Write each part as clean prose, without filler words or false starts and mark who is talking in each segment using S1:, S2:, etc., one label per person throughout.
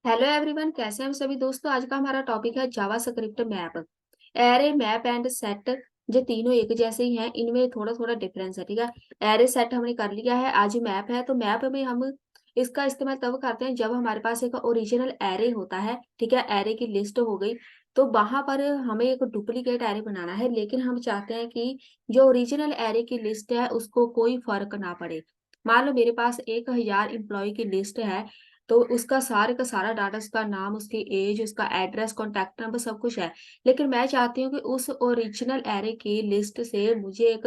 S1: Hello everyone, कैसे हैं हम सभी दोस्तों। आज का हमारा टॉपिक है JavaScript map. Array, map and set जो तीनों एक जैसे ही हैं, इनमें थोड़ा थोड़ा डिफरेंस है। ठीक है, एरे सेट हमने कर लिया है। आज मैप है तो मैप में हम इसका इस्तेमाल तब करते हैं जब हमारे पास एक ओरिजिनल एरे होता है। ठीक है, एरे की लिस्ट हो गई तो वहां पर हमें एक डुप्लीकेट एरे बनाना है, लेकिन हम चाहते हैं कि जो ओरिजिनल एरे की लिस्ट है उसको कोई फर्क ना पड़े। मान लो मेरे पास 1000 एम्प्लॉय की लिस्ट है, तो उसका सारे का सारा डाटा, उसका नाम, उसकी एज, उसका एड्रेस, कॉन्टैक्ट नंबर सब कुछ है। लेकिन मैं चाहती हूँ कि उस ओरिजिनल एरे की लिस्ट से मुझे एक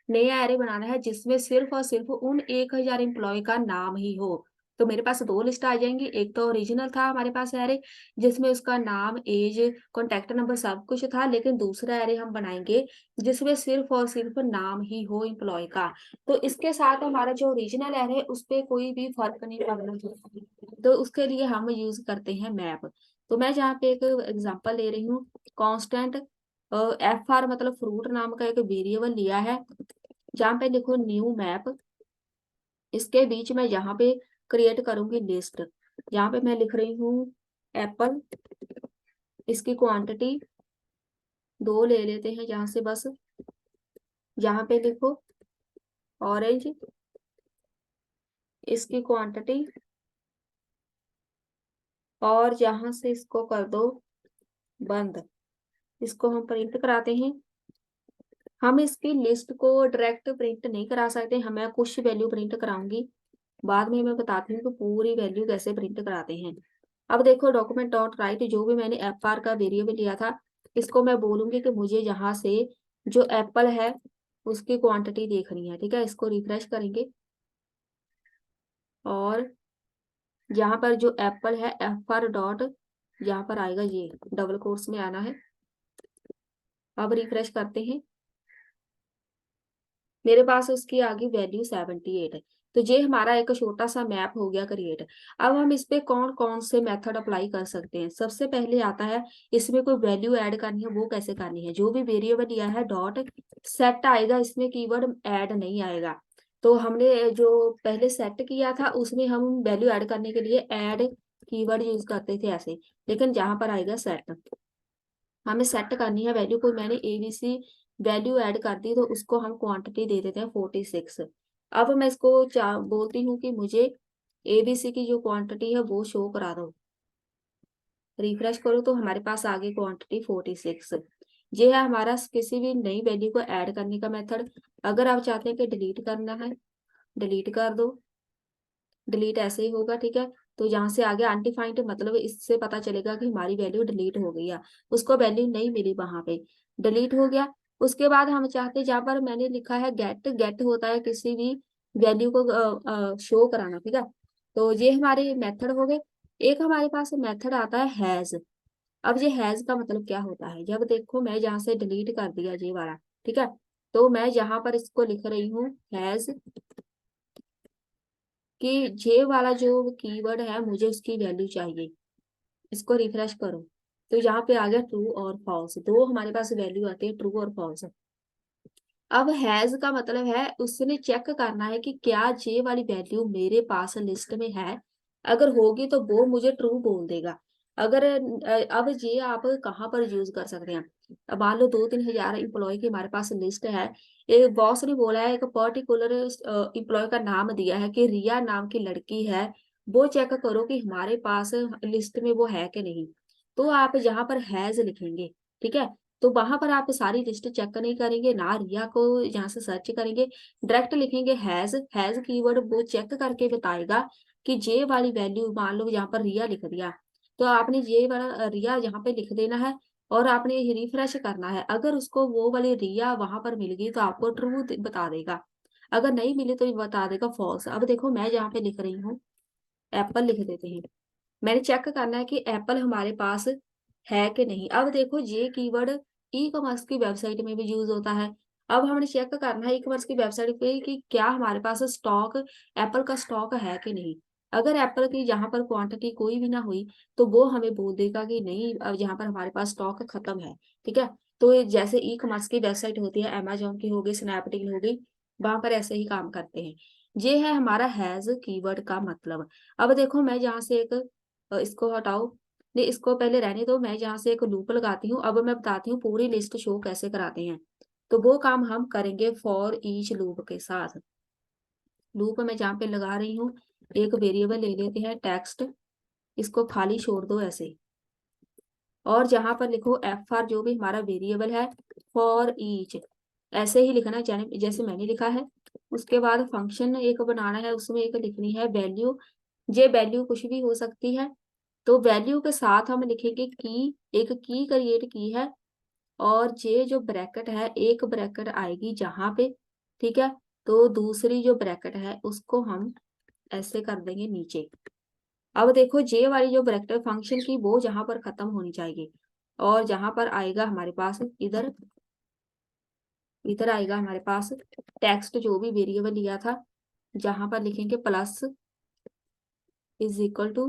S1: नया एरे बनाना है जिसमें सिर्फ़ और सिर्फ़ उन 1000 एम्प्लॉयी का नाम ही हो। तो मेरे पास 2 लिस्ट आ जाएँगी। एक तो ओरिजिनल था हमारे पास एरे जिसमें उसका नाम, एज, कॉन्टैक्ट नंबर सब कुछ था, लेकिन दूसरा एरे हम बनाएँगे जिसमें सिर्फ़ और सिर्फ़ नाम ही हो एम्प्लॉयी का। तो इसके साथ हमारा जो ओरिजिनल एरे है उसपे कोई भी फ़र्क नहीं पड़ना चाहिए। तो उसके लिए हम यूज़ करते हैं मैप। तो मैं यहाँ पे एक एग्ज़ाम्पल ले रही हूँ। कांस्टेंट एफआर मतलब फ्रूट नाम का एक वेरिएबल लिया है, जहाँ पे लिखो न्यू मैप। इसके बीच में यहाँ पे क्रिएट करूँगी लिस्ट। यहाँ पे मैं लिख रही हूँ एप्पल। इसकी क्वांटिटी 2 ले लेते हैं यहाँ से बस। यहाँ पे लिखो ऑरेंज। इसकी क्वांटिटी, और यहाँ से इसको कर दो बंद। इसको हम प्रिंट कराते हैं। हम इसकी लिस्ट को डायरेक्ट प्रिंट नहीं करा सकते, मैं कुछ वैल्यू प्रिंट कराऊंगी। बाद में मैं बताती हूँ कि पूरी वैल्यू कैसे प्रिंट कराते हैं। अब देखो डॉक्यूमेंट डॉट राइट, जो भी मैंने एफआर का वेरिएबल लिया था, इसको मैं बोलूंगी कि मुझे यहाँ से जो एप्पल है उसकी क्वांटिटी देखनी है। ठीक है, इसको रिफ्रेश करेंगे और यहाँ पर जो एप्पल है एफआर डॉट, यहाँ पर आएगा, ये डबल कोट्स में आना है। अब रिफ्रेश करते हैं, मेरे पास उसकी आ गई वैल्यू 78 है। तो ये हमारा एक छोटा सा मैप हो गया क्रिएट। अब हम इस पे कौन कौन से मेथड अप्लाई कर सकते हैं। सबसे पहले आता है इसमें कोई वैल्यू ऐड करनी है, वो कैसे करनी है। जो भी वेरिएबल लिया है डॉट सेट आएगा, इसमें कीवर्ड ऐड नहीं आएगा। तो हमने जो पहले सेट किया था उसमें हम वैल्यू ऐड करने के लिए ऐड कीवर्ड यूज करते थे ऐसे, लेकिन जहां पर आएगा सेट, हमें सेट करनी है वैल्यू। कोई मैंने एबीसी वैल्यू ऐड कर दी तो उसको हम क्वांटिटी दे देते हैं 46। अब मैं इसको बोलती हूँ कि मुझे एबीसी की जो क्वांटिटी है वो शो करा दो। रिफ्रेश करो तो हमारे पास आ गई क्वांटिटी 46। ये है हमारा किसी भी नई वैल्यू को ऐड करने का मेथड। अगर आप चाहते हैं कि डिलीट करना है, डिलीट कर दो। डिलीट ऐसे ही होगा। ठीक है, तो यहाँ से आगे अनडिफाइंड मतलब इससे पता चलेगा कि हमारी वैल्यू डिलीट हो गई है, उसको वैल्यू नहीं मिली वहां पे, डिलीट हो गया। उसके बाद हम चाहते हैं, जहाँ पर मैंने लिखा है गेट, गेट होता है किसी भी वैल्यू को शो कराना। ठीक है, तो ये हमारे मेथड हो गए। एक हमारे पास मेथड आता है हैज। अब ये हैज का मतलब क्या होता है, जब देखो मैं यहाँ से डिलीट कर दिया ये वाला। ठीक है, तो मैं यहाँ पर इसको लिख रही हूँ हैज, कि जे वाला जो कीवर्ड है मुझे उसकी वैल्यू चाहिए। इसको रिफ्रेश करो तो यहाँ पे आ गया ट्रू और फॉल्स, दो हमारे पास वैल्यू आती है, ट्रू और फॉल्स। अब हैज का मतलब है उसने चेक करना है कि क्या जे वाली वैल्यू मेरे पास लिस्ट में है। अगर होगी तो वो मुझे ट्रू बोल देगा। अगर अब ये आप कहाँ पर यूज कर सकते हैं। अब मान लो 2-3 हजार एम्प्लॉय की हमारे पास लिस्ट है। एक बॉस ने बोला है, एक पर्टिकुलर एम्प्लॉय का नाम दिया है कि रिया नाम की लड़की है, वो चेक करो कि हमारे पास लिस्ट में वो है कि नहीं। तो आप यहाँ पर हैज लिखेंगे। ठीक है, तो वहां पर आप सारी लिस्ट चेक नहीं करेंगे ना, रिया को यहाँ से सर्च करेंगे, डायरेक्ट लिखेंगे हैज। हैज कीवर्ड वो चेक करके बताएगा कि जे वाली वैल्यू, मान लो यहाँ पर रिया लिख दिया, तो आपने ये वाला रिया यहाँ पे लिख देना है और आपने रिफ्रेश करना है। अगर उसको वो वाली रिया वहां पर मिल गई तो आपको ट्रू बता देगा, अगर नहीं मिली तो ये बता देगा फॉल्स। अब देखो मैं यहाँ पे लिख रही हूँ एप्पल, लिख देते हैं। मैंने चेक करना है कि एप्पल हमारे पास है कि नहीं। अब देखो ये कीवर्ड ई कॉमर्स की वेबसाइट में भी यूज होता है। अब हमने चेक करना है ई कॉमर्स की वेबसाइट पे कि क्या हमारे पास स्टॉक, एप्पल का स्टॉक है कि नहीं। अगर एप्पल की यहाँ पर क्वांटिटी कोई भी ना हुई तो वो हमें बोल देगा कि नहीं, अब यहाँ पर हमारे पास स्टॉक खत्म है। ठीक है, तो ये जैसे ई कॉमर्स की वेबसाइट होती है, अमेजोन की होगी, स्नैपडील होगी, वहां पर ऐसे ही काम करते हैं। ये है हमारा हैज कीवर्ड का मतलब। अब देखो मैं यहाँ से एक इसको हटाओ, नहीं इसको पहले रहने दो, मैं जहाँ से एक लूप लगाती हूँ। अब मैं बताती हूँ पूरी लिस्ट शो कैसे कराते हैं। तो वो काम हम करेंगे फॉर ईच लूप के साथ। लूप मैं जहाँ पे लगा रही हूँ, एक वेरिएबल ले लेते हैं टेक्स्ट, इसको खाली छोड़ दो ऐसे, और जहां पर लिखो एफ आर जो भी हमारा वेरिएबल है, फॉर ईच, ऐसे ही लिखना है जैसे मैंने लिखा है। उसके बाद फंक्शन एक बनाना है, उसमें एक लिखनी है वैल्यू। ये वैल्यू कुछ भी हो सकती है। तो वैल्यू के साथ हम लिखेंगे की, एक की क्रिएट की है, और ये जो ब्रैकेट है, एक ब्रैकेट आएगी जहां पे, ठीक है। तो दूसरी जो ब्रैकेट है उसको हम ऐसे कर देंगे नीचे। अब देखो जे वाली जो ब्रैकेट फंक्शन की, वो जहां पर खत्म होनी चाहिए, और जहां पर आएगा हमारे पास इधर, इधर आएगा हमारे पास टेक्स्ट जो भी वेरिएबल लिया था, जहां पर लिखेंगे प्लस इज इक्वल टू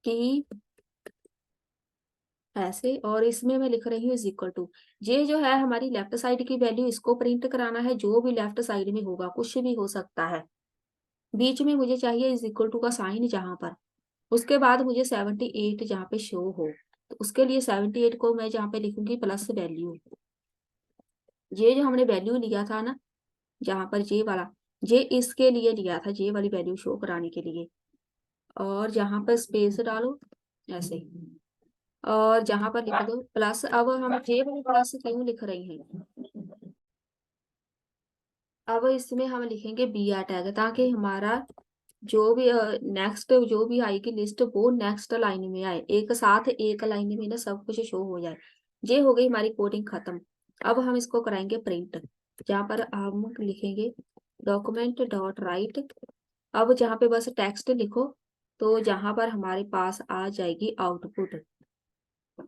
S1: की, ऐसे। और इसमें मैं लिख रही हूँ इज इक्वल टू, ये जो है हमारी लेफ्ट साइड की वैल्यू, इसको प्रिंट कराना है। जो भी लेफ्ट साइड में होगा, कुछ भी हो सकता है। बीच में मुझे चाहिए इज इक्वल टू का साइन जहां पर। उसके बाद मुझे 78 जहाँ पे शो हो, तो उसके लिए 78 को मैं जहाँ पे लिखूंगी प्लस वैल्यू, ये जो हमने वैल्यू लिया था ना, जहाँ पर जे वाला, जे इसके लिए लिया था, जे वाली वैल्यू शो कराने के लिए। और जहाँ पर स्पेस डालो ऐसे, और जहाँ पर लिख दो प्लस। अब हम जे वाली प्लस क्यों लिख रहे हैं, अब इसमें हम लिखेंगे बी आर टैग, ताकि हमारा जो भी नेक्स्ट जो भी आएगी लिस्ट, वो नेक्स्ट लाइन में आए, एक साथ एक लाइन में ना सब कुछ शो हो जाए। ये हो गई हमारी कोडिंग खत्म। अब हम इसको कराएंगे प्रिंट, जहाँ पर हम लिखेंगे डॉक्यूमेंट डॉट राइट। अब जहाँ पे बस टेक्स्ट लिखो, तो जहाँ पर हमारे पास आ जाएगी आउटपुट,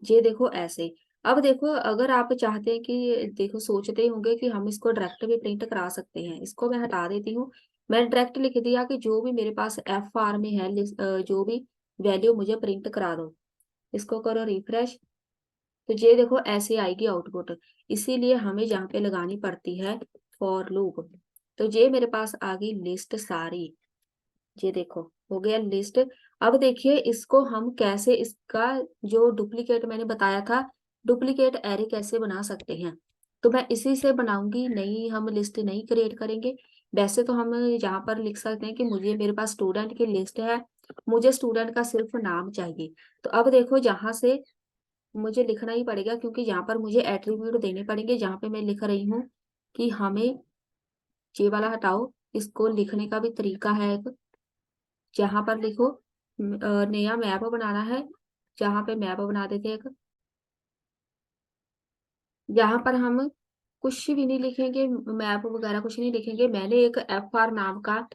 S1: ये देखो ऐसे। अब देखो, अगर आप चाहते हैं कि, देखो सोचते होंगे कि हम इसको डायरेक्ट भी प्रिंट करा सकते हैं, इसको मैं हटा देती हूँ। मैंने डायरेक्ट लिख दिया कि जो भी मेरे पास एफ आर में है जो भी वैल्यू मुझे प्रिंट करा दो। इसको करो रिफ्रेश, तो ये देखो ऐसे आएगी आउटपुट। इसीलिए हमें जहाँ पे लगानी पड़ती है फॉर लूप। तो ये मेरे पास आ गई लिस्ट सारी, ये देखो हो गया लिस्ट। अब देखिए इसको हम कैसे, इसका जो डुप्लीकेट मैंने बताया था, डुप्लीकेट एरे कैसे बना सकते हैं। तो मैं इसी से बनाऊंगी, नई हम लिस्ट नहीं क्रिएट करेंगे। वैसे तो हम यहाँ पर लिख सकते हैं कि मुझे, मेरे पास स्टूडेंट की लिस्ट है, मुझे स्टूडेंट का सिर्फ नाम चाहिए। तो अब देखो जहां से मुझे लिखना ही पड़ेगा, क्योंकि यहाँ पर मुझे एट्रीब्यूट देने पड़ेंगे। जहाँ पे मैं लिख रही हूँ कि हमें ये वाला हटाओ, इसको लिखने का भी तरीका है एक। जहां पर लिखो नया मैप बनाना है, जहां पे मैप बना देते हैं एक। यहाँ पर हम कुछ भी नहीं लिखेंगे, मैप वगैरह कुछ नहीं लिखेंगे। मैंने एक एफ आर नाम का,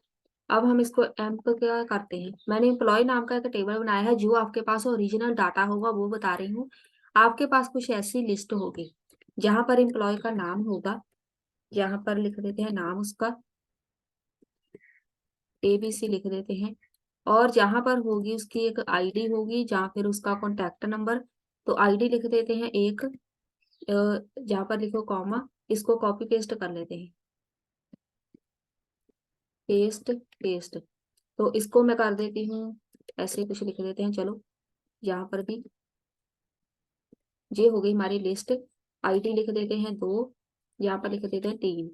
S1: अब हम इसको एम्प क्या करते हैं, मैंने एम्प्लॉय नाम का एक टेबल बनाया है। जो आपके पास ओरिजिनल डाटा होगा वो बता रही हूँ। आपके पास कुछ ऐसी लिस्ट होगी जहां पर एम्प्लॉय का नाम होगा, यहाँ पर लिख देते हैं नाम उसका, एबीसी लिख देते हैं। और जहां पर होगी उसकी एक आईडी होगी, जहाँ फिर उसका कॉन्टैक्ट नंबर, तो आईडी लिख देते हैं एक, जहां पर लिखो कॉमा, इसको कॉपी पेस्ट कर लेते हैं, पेस्ट पेस्ट। तो इसको मैं कर देती हूँ ऐसे, कुछ लिख देते हैं चलो, यहाँ पर भी। ये हो गई हमारी लिस्ट। आईडी लिख देते हैं 2, यहाँ पर लिख देते हैं 3।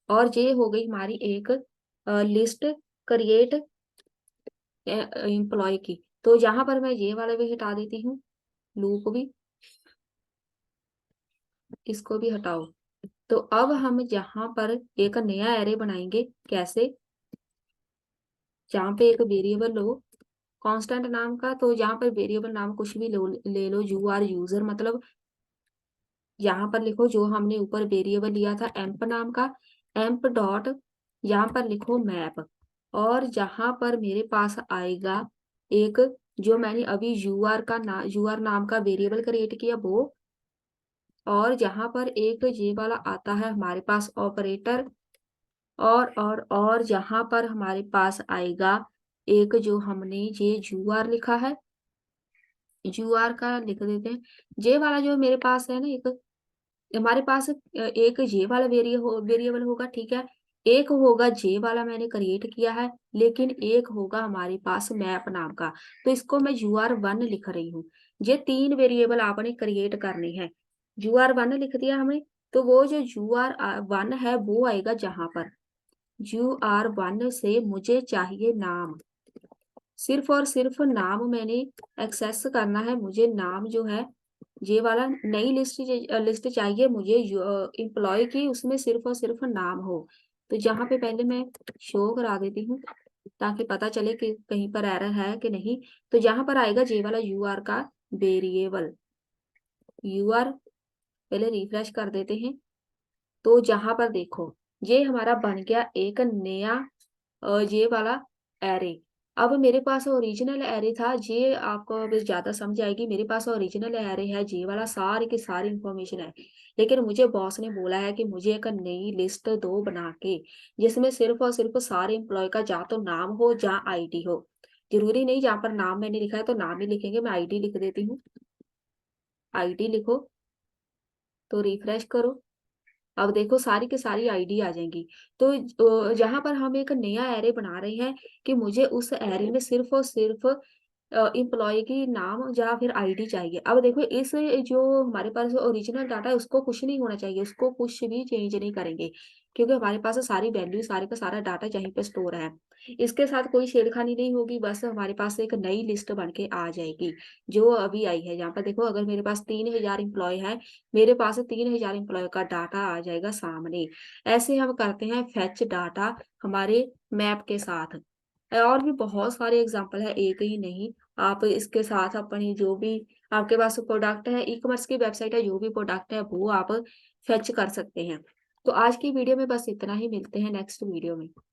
S1: और ये हो गई हमारी एक लिस्ट क्रिएट एम्प्लॉय की। तो यहाँ पर मैं ये वाला भी हटा देती हूँ, लूप भी, इसको भी हटाओ। तो अब हम यहाँ पर एक नया एरे बनाएंगे, कैसे, जहाँ पे एक वेरिएबल लो कांस्टेंट नाम का। तो यहाँ पर वेरिएबल नाम कुछ भी ले लो, यू आर यूजर, मतलब यहाँ पर लिखो जो हमने ऊपर वेरिएबल लिया था एम्प नाम का, एम्प डॉट, यहाँ पर लिखो मैप। और जहाँ पर मेरे पास आएगा एक, जो मैंने अभी यूआर नाम का वेरिएबल क्रिएट किया वो, और जहां पर एक ये वाला आता है हमारे पास ऑपरेटर, और जहां पर हमारे पास आएगा एक, जो हमने ये यूआर लिखा है, यूआर का लिख देते हैं। जे वाला जो मेरे पास है ना, एक हमारे पास एक ये वाला वेरिएबल होगा, ठीक है। एक होगा जे वाला मैंने क्रिएट किया है, लेकिन एक होगा हमारे पास मैप नाम का, तो इसको मैं UR1 लिख रही हूँ। ये 3 वेरिएबल आपने क्रिएट करने हैं। UR1 लिख दिया हमें, तो वो जो UR1 है वो आएगा जहां पर UR1 से मुझे चाहिए नाम, सिर्फ और सिर्फ नाम मैंने एक्सेस करना है। मुझे नाम जो है ये वाला नई लिस्ट चाहिए मुझे एम्प्लॉय की, उसमें सिर्फ और सिर्फ नाम हो। तो जहां पे पहले मैं शो करा देती हूँ ताकि पता चले कि कहीं पर एरर है कि नहीं। तो जहां पर आएगा ये वाला UR का वेरिएबल UR, पहले रिफ्रेश कर देते हैं। तो जहां पर देखो ये हमारा बन गया एक नया ये वाला एरे। अब मेरे पास ओरिजिनल एरे था, ये आपको अब ज्यादा समझ आएगी। मेरे पास ओरिजिनल एरे है, ये वाला सारी की सारी इंफॉर्मेशन है, लेकिन मुझे बॉस ने बोला है कि मुझे एक नई लिस्ट दो बना के, जिसमें सिर्फ और सिर्फ सारे एम्प्लॉय का जा तो नाम हो या आईडी हो। जरूरी नहीं जहां पर नाम मैंने लिखा है तो नाम ही लिखेंगे, मैं आईडी लिख देती हूँ। आईडी लिखो तो रिफ्रेश करो, अब देखो सारी की सारी आईडी आ जाएंगी। तो जहां पर हम एक नया एरे बना रहे हैं कि मुझे उस एरे में सिर्फ और सिर्फ एम्प्लॉय की नाम या फिर आईडी चाहिए। अब देखो इस जो हमारे पास ओरिजिनल डाटा है उसको कुछ नहीं होना चाहिए, उसको कुछ भी चेंज नहीं करेंगे, क्योंकि हमारे पास सारी वैल्यू सारे का सारा डाटा यहीं पे स्टोर है। इसके साथ कोई छेड़खानी नहीं होगी, बस हमारे पास एक नई लिस्ट बन के आ जाएगी जो अभी आई है। यहाँ पर देखो अगर मेरे पास 3000 एम्प्लॉय है, मेरे पास 3000 एम्प्लॉय का डाटा आ जाएगा सामने। ऐसे हम करते हैं फेच डाटा हमारे मैप के साथ। और भी बहुत सारे एग्जाम्पल है, एक ही नहीं। आप इसके साथ अपनी जो भी आपके पास प्रोडक्ट है, ई कॉमर्स की वेबसाइट है, जो भी प्रोडक्ट है वो आप फेच कर सकते हैं। तो आज की वीडियो में बस इतना ही, मिलते हैं नेक्स्ट वीडियो में।